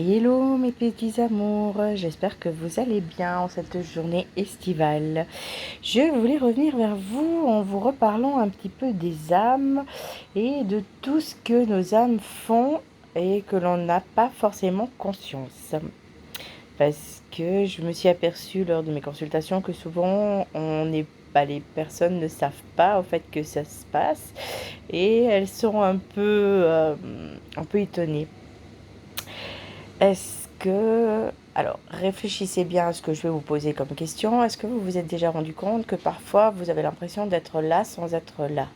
Hello mes petits amours, j'espère que vous allez bien en cette journée estivale. Je voulais revenir vers vous en vous reparlant un petit peu des âmes et de tout ce que nos âmes font et que l'on n'a pas forcément conscience. Parce que je me suis aperçue lors de mes consultations que souvent les personnes ne savent pas au fait que ça se passe et elles sont un peu étonnées. Est-ce que... Alors, réfléchissez bien à ce que je vais vous poser comme question. Est-ce que vous vous êtes déjà rendu compte que parfois vous avez l'impression d'être là sans être là?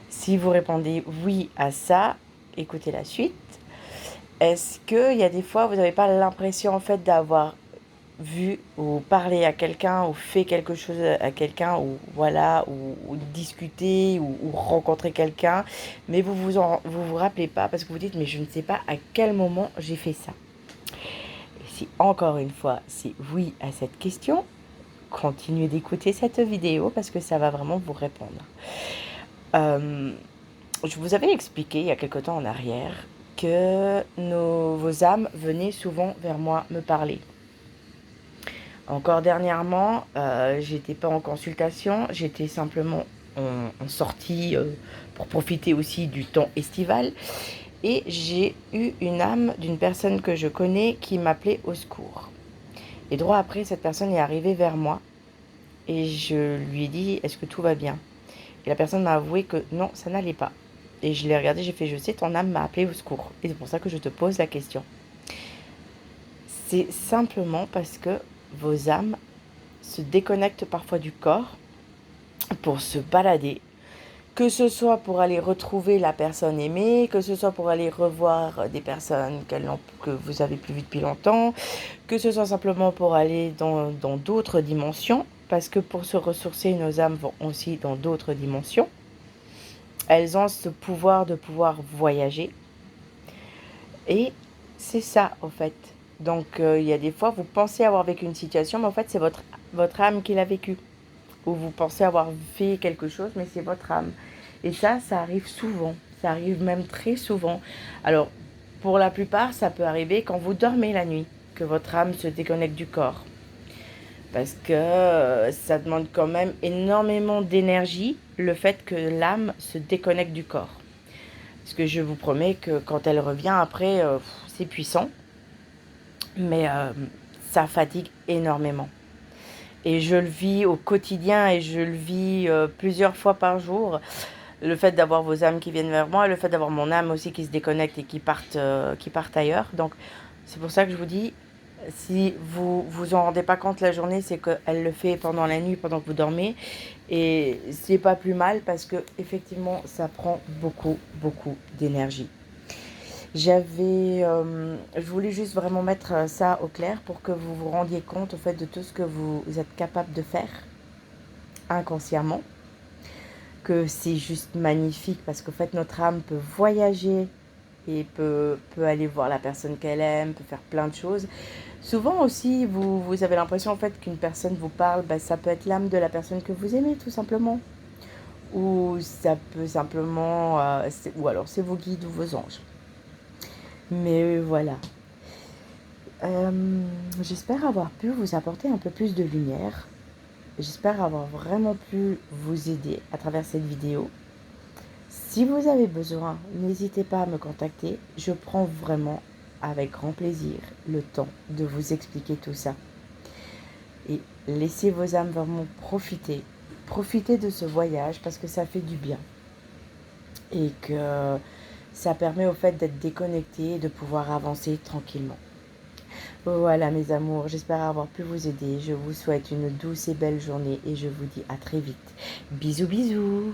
Si vous répondez oui à ça, écoutez la suite. Est-ce qu'il y a des fois vous n'avez pas l'impression en fait d'avoir vu ou parlé à quelqu'un ou fait quelque chose à quelqu'un ou voilà ou discuter ou rencontrer quelqu'un, mais vous rappelez pas parce que vous dites mais je ne sais pas à quel moment j'ai fait ça. Si encore une fois, c'est oui à cette question, continuez d'écouter cette vidéo parce que ça va vraiment vous répondre. Je vous avais expliqué il y a quelque temps en arrière que vos âmes venaient souvent vers moi me parler. Encore dernièrement, j'étais pas en consultation, j'étais simplement en sortie pour profiter aussi du temps estival. Et j'ai eu une âme d'une personne que je connais qui m'appelait au secours. Et droit après, cette personne est arrivée vers moi et je lui ai dit, est-ce que tout va bien? Et la personne m'a avoué que non, ça n'allait pas. Et je l'ai regardé, j'ai fait, je sais, ton âme m'a appelé au secours. Et c'est pour ça que je te pose la question. C'est simplement parce que vos âmes se déconnectent parfois du corps pour se balader. Que ce soit pour aller retrouver la personne aimée, que ce soit pour aller revoir des personnes que vous avez plus vues depuis longtemps, que ce soit simplement pour aller dans d'autres dimensions, parce que pour se ressourcer, nos âmes vont aussi dans d'autres dimensions. Elles ont ce pouvoir de pouvoir voyager. Et c'est ça, en fait. Donc, il y a des fois, vous pensez avoir vécu une situation, mais en fait, c'est votre âme qui l'a vécue. Ou vous pensez avoir fait quelque chose, mais c'est votre âme. Et ça arrive souvent. Ça arrive même très souvent. Alors, pour la plupart, ça peut arriver quand vous dormez la nuit, que votre âme se déconnecte du corps. Parce que ça demande quand même énormément d'énergie, le fait que l'âme se déconnecte du corps. Parce que je vous promets que quand elle revient après, c'est puissant. Mais ça fatigue énormément. Et je le vis au quotidien et je le vis plusieurs fois par jour. Le fait d'avoir vos âmes qui viennent vers moi et le fait d'avoir mon âme aussi qui se déconnecte et qui partent ailleurs. Donc c'est pour ça que je vous dis, si vous vous en rendez pas compte la journée, c'est qu'elle le fait pendant la nuit, pendant que vous dormez. Et c'est pas plus mal parce que effectivement ça prend beaucoup, beaucoup d'énergie. Je voulais juste vraiment mettre ça au clair pour que vous vous rendiez compte au fait de tout ce que vous êtes capable de faire inconsciemment, que c'est juste magnifique parce qu'en fait notre âme peut voyager et peut aller voir la personne qu'elle aime, peut faire plein de choses. Souvent aussi, vous avez l'impression en fait qu'une personne vous parle, ça peut être l'âme de la personne que vous aimez tout simplement. Ou ça peut simplement, ou alors c'est vos guides ou vos anges. Mais voilà. J'espère avoir pu vous apporter un peu plus de lumière. J'espère avoir vraiment pu vous aider à travers cette vidéo. Si vous avez besoin, n'hésitez pas à me contacter. Je prends vraiment avec grand plaisir le temps de vous expliquer tout ça. Et laissez vos âmes vraiment profiter. Profitez de ce voyage parce que ça fait du bien. Et que ça permet au fait d'être déconnecté et de pouvoir avancer tranquillement. Voilà mes amours, j'espère avoir pu vous aider. Je vous souhaite une douce et belle journée et je vous dis à très vite. Bisous bisous.